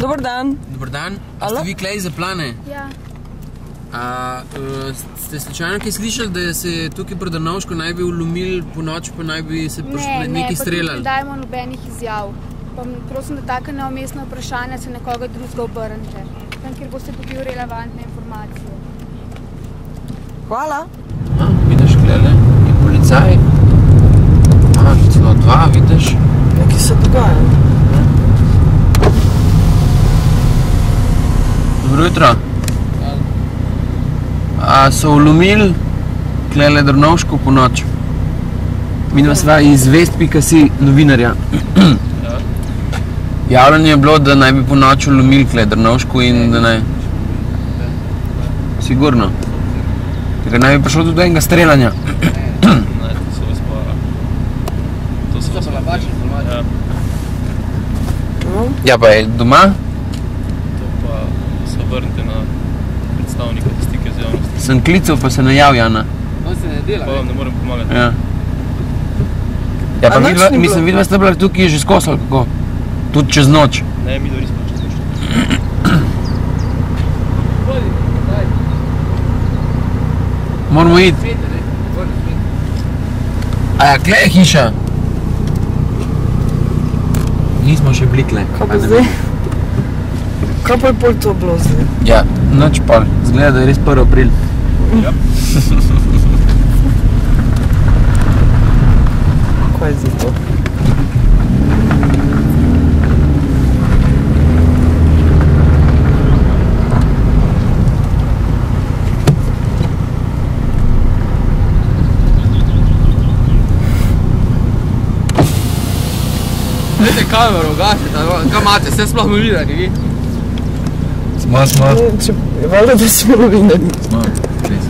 Dobar dan. Dobar dan. A ste vi klej za plane? Ja. Ste slučajno kaj slišali, da se tukaj pri Drnovšku naj bi ulomili po noč, pa naj bi se nekaj streljali? Ne dajemo nobenih izjav. Pa prosim, da taka neumestna vprašanja se nekoga drugega obrnite. Tam, kjer boste dobili relevantne informacije. Hvala. Vidiš, klele, je policaj. Celo dva, vidiš. Nekaj se dogaja. Dobro jutro. So ulomili klele Drnovšku po noč. Midva sva iz Vest.si novinarja. Javljanje je bilo, da naj bi po noč ulomili klele Drnovšku in da naj... Sigurno. Tako naj bi prišlo tudi do enega streljanja. Ne, to so vas para. To so vas para. Ja, pa je doma? To pa se obrnite na predstavnika za stike z javnosti. Sem klical, pa se ne jav, Jana. On se ne dela. Pa vam ne morem pomagati. Ja. Ja, pa mislim, vidva ste bila tukaj že skos ali kako? Tudi čez noč. Ne, mi dobro nismo čez noč. Moramo iti. Aja, kle je hiša. Nismo še bili kle. Kaj pa zdaj? Kaj pa je pol to bilo zdaj? Ja, noč pol. Zgleda, da je res 1. april. Ja. Kaj je zdaj to? Dajte kamero, gasite, kaj imate, vse sploh novinarji, vi? Smo. Valjda, da smo novinarji. Smo, res.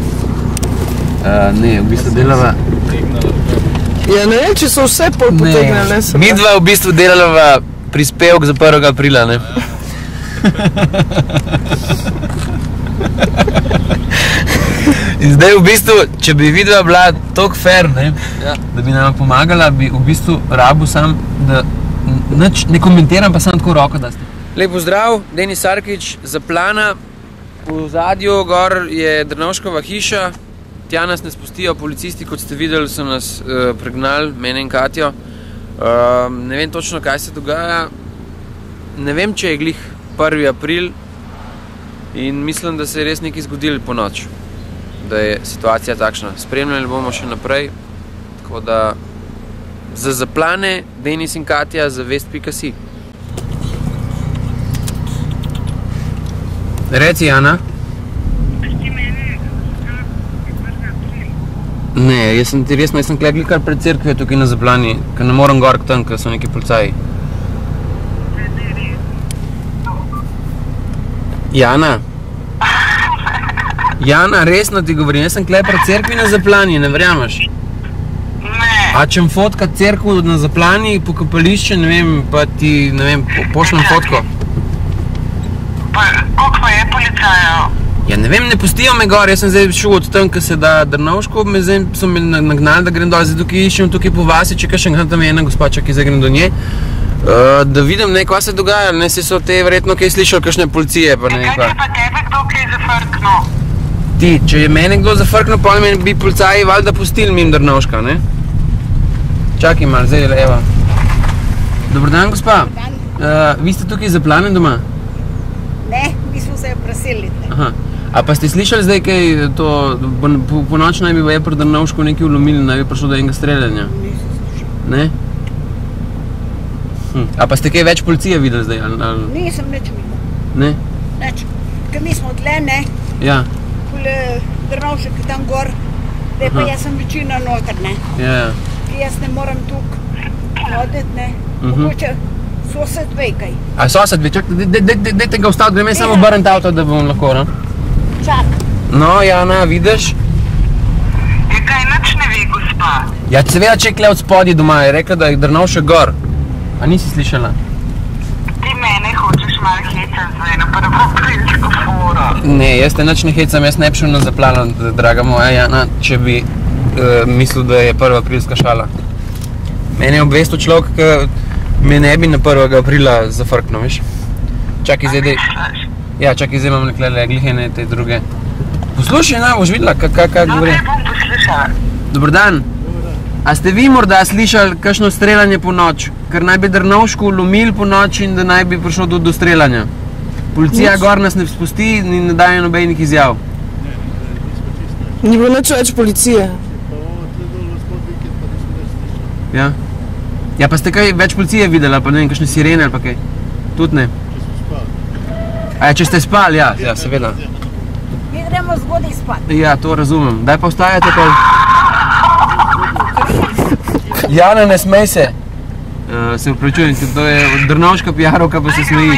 Ne, v bistvu delava... Ja, ne vem, če so vse pol potegnile. Midva v bistvu delava prispevek za 1. aprila, ne? In zdaj v bistvu, če bi vidva bila toliko fair, ne, da bi nama pomagala, bi v bistvu rabil sam, da nič ne komentiram, pa sam tako roko da ste. Lep pozdrav, Denis Sarkić za plana. V zadju gor je Drnovškova hiša. Tja nas ne spustijo policisti, kot ste videli, so nas pregnali, mene in Katjo. Ne vem točno, kaj se dogaja. Ne vem, če je glih 1. april in mislim, da se je res nekaj zgodilo po noč. Da je situacija takšna. Spremljali bomo še naprej, tako da za zaplane Denis in Katja za Vest.si. Reci, Jana. Ne, jaz sem tukaj kar pred cerkvijo tukaj na Zaplani, ker ne morem gor k tam, ker so neki policaji. Jana? Jana, resno ti govorim, jaz sem tukaj pred cerkvi na Zaplani, ne verjameš? Ne. A čem fotkat cerkvo na Zaplani, pokopališče, ne vem, pa ti, ne vem, pošljem fotko. Koliko pa je policajev? Ja, ne vem, ne pustijo me gor, jaz sem zdaj šel od tam, ko se da Drnovšku, zdaj so me nagnali, da grem dol, zdaj tukaj iščem, tukaj po vasi, če kakšen tam je ena gospa, ki zdaj grem do nje, da vidim, ne, kaj se dogaja, ne, se so te verjetno kaj slišali, kakšne policije, pa ne vem kaj. Kaj je pa tebe kdo kaj zafrknil? Ti, če je mene kdo zafrknil, pa bi policaji valjda pustili mimo Drnovška, ne? Čakaj malo, zdaj, evo. Dobar dan, gospa. Vi ste tukaj Zaplane doma? Ne, mi smo se preselili. Aha. A pa ste slišali zdaj kaj, to, po noč naj bi pri Drnovšku nekaj ulomili, naj bi prišlo do enega streljanja? Nisem slišal. Ne? A pa ste kaj več policije videli zdaj? Nisem nič videl. Ne? Nič. Ker mi smo tle, ne? Ja. Drnovšek je tam gor, da pa jaz sem večina noter, ne? Ja. Jaz ne moram tukaj hoditi, ne? Mogoče sosed ve kaj. A sosed ve, čakaj, dajte ga ustaviti, grem jaz samo obrniti avto, da bom lahko, no? Čak. No, Jana, vidiš? Je kaj nič ne ve, gospa? Ja, seveda, če je kle od spodje doma, je rekla, da je Drnovšek gor. A nisi slišala? Ti mene hočeš malo hecati za eno 1. aprilsko foro. Ne, jaz te nič ne hecam, jaz ne bi šel na Zaplano, draga moja Jana, če bi mislil, da je 1. aprilska šala. Mene je obvestil človek, ki me ne bi na 1. aprila zafrknil, veš? Čakaj, zdaj, ja, čakaj, zdaj imam nekaj glihene te druge. Poslušaj, boš videla, kaj govori. Ok, bom poslušala. Dobar dan. A ste vi morda slišali kakšno streljanje po noč? Ker naj bi Drnovšku lomili po noči in da naj bi prišlo do streljanja. Policija gor nas ne spusti in ne daje nobenih izjav. Ni bilo nič več policije. Ja. Ja, pa ste kaj več policije videli, pa ne vem, kakšne sirene ali pa kaj? Tudi ne. A ja, če ste spali, ja, seveda. Mi gremo zgodaj spat. Ja, to razumem. Daj pa vstajate kaj? Jana, ne smej se. Se upravičujem, ker to je Drnovška pijarovka, pa se smeji.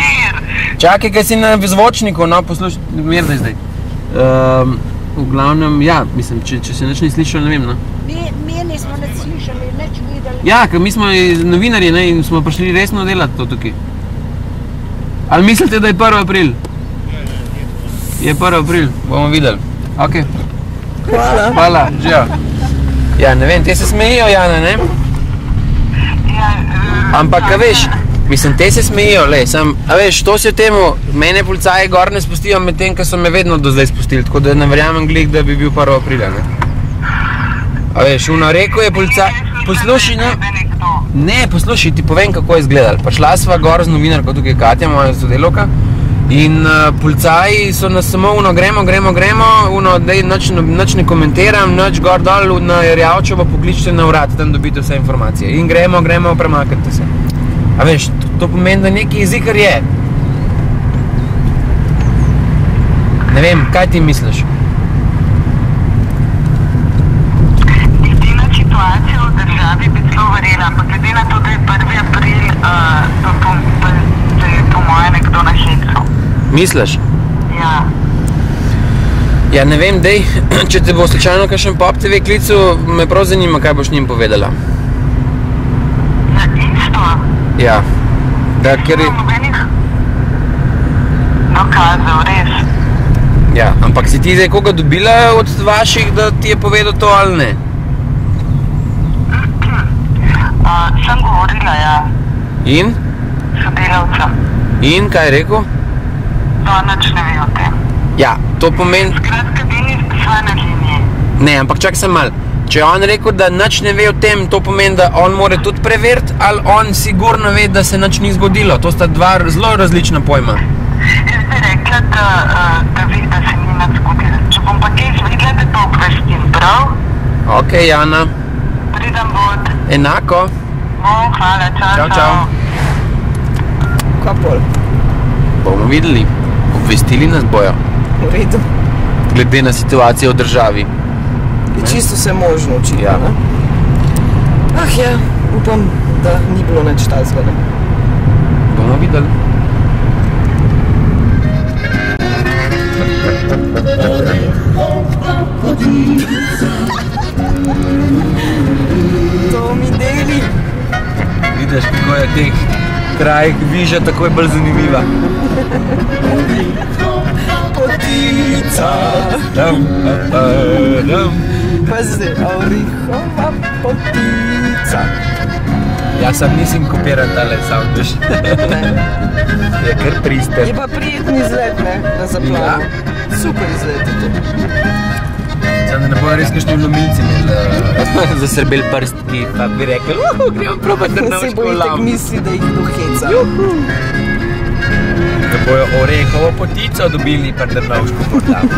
Čakaj, kaj si na zvočniku, no, poslušaj, mir daj zdaj. V glavnem, ja, mislim, če se nič ni slišali, ne vem, no. Mi nismo nič slišali, nič videli. Ja, ker mi smo novinarji, ne, in smo prišli resno delati to tukaj. Ali mislite, da je 1. april? Je 1. april, bomo videli. Ok. Hvala, živijo. Ja, ne vem, te se smejijo, Jana, ne? Ampak, a veš, mislim, te se smejijo, lej, a veš, to se temu, mene policaji gor ne spustijo med tem, ker so me vedno do zdaj spustili, tako da ne verjamem glih, da bi bil 1. aprila, ne? A veš, rekel je policaj, poslušaj, ne, poslušaj, ti povem, kako je izgledalo. Prišla sva gor z novinarko, tukaj Katja, moja sodelavka, in policaji so nas samo gremo, dej nič ne komentiram, nič gor dol na Jarjavčevo pokličite na vrat, tam dobite vse informacije. In gremo, premaknite se. A veš, to pomeni, da neki zikar je. Ne vem, kaj ti misliš? Edina situacija v državi bi celo verjela, ampak glede na to, da je 1. april, da je po moje nekdo na hecu. Misliš? Ja. Ja, ne vem, dej, če te bo slučajno kakšen Pop TV klical, me prav zanima, kaj boš njim povedala. Ja, isto. Ja. Da, ker je... Nobenih dokazov, res. Ja, ampak si ti zdaj koga dobila od vaših, da ti je povedal to ali ne? Sem govorila, ja. In? Sodelavcem. In, kaj je rekel? To nič ne ve o tem. Ja, to pomeni... Skratka, Denis sva na liniji. Ne, ampak čakaj sem mal. Če je on rekel, da nič ne ve o tem, to pomeni, da on mora tudi preveriti, ali on sigurno ve, da se nič ni zgodilo. To sta dva zelo različna pojma. Jaz bi rekla, da ve, da se ni nič zgodilo. Če bom pa kaj izvedela, da to obvestim, prav? Ok, Jana. Pridem bod. Enako. Bom, hvala, čau. Kaj pol? Bomo videli. Obvestili nas bojo. V redu. Glede na situacijo v državi. Je čisto vse možno očitno, Ja. ne? Ah ja, upam, da ni bilo nič takega, ne? Bomo videli. To mi deli. Vidiš, kako je teh krajih viža takoj bolj zanimiva. Potica. Pazi, orihova potica. Ja, sam nisem kopiral tale sound, veš. Je kar pristen. Je pa prijetni izlet, ne, na zaplavu. Super izlet je to. Sam da ne bojo res kakšni vlomilci imeli zasrbeli prstki, pa bi rekli, gremo probati Se Drnovško bo itak lam. misli, da jih doheca. Da bojo orehovo potico dobili pri Drnovšku portalu.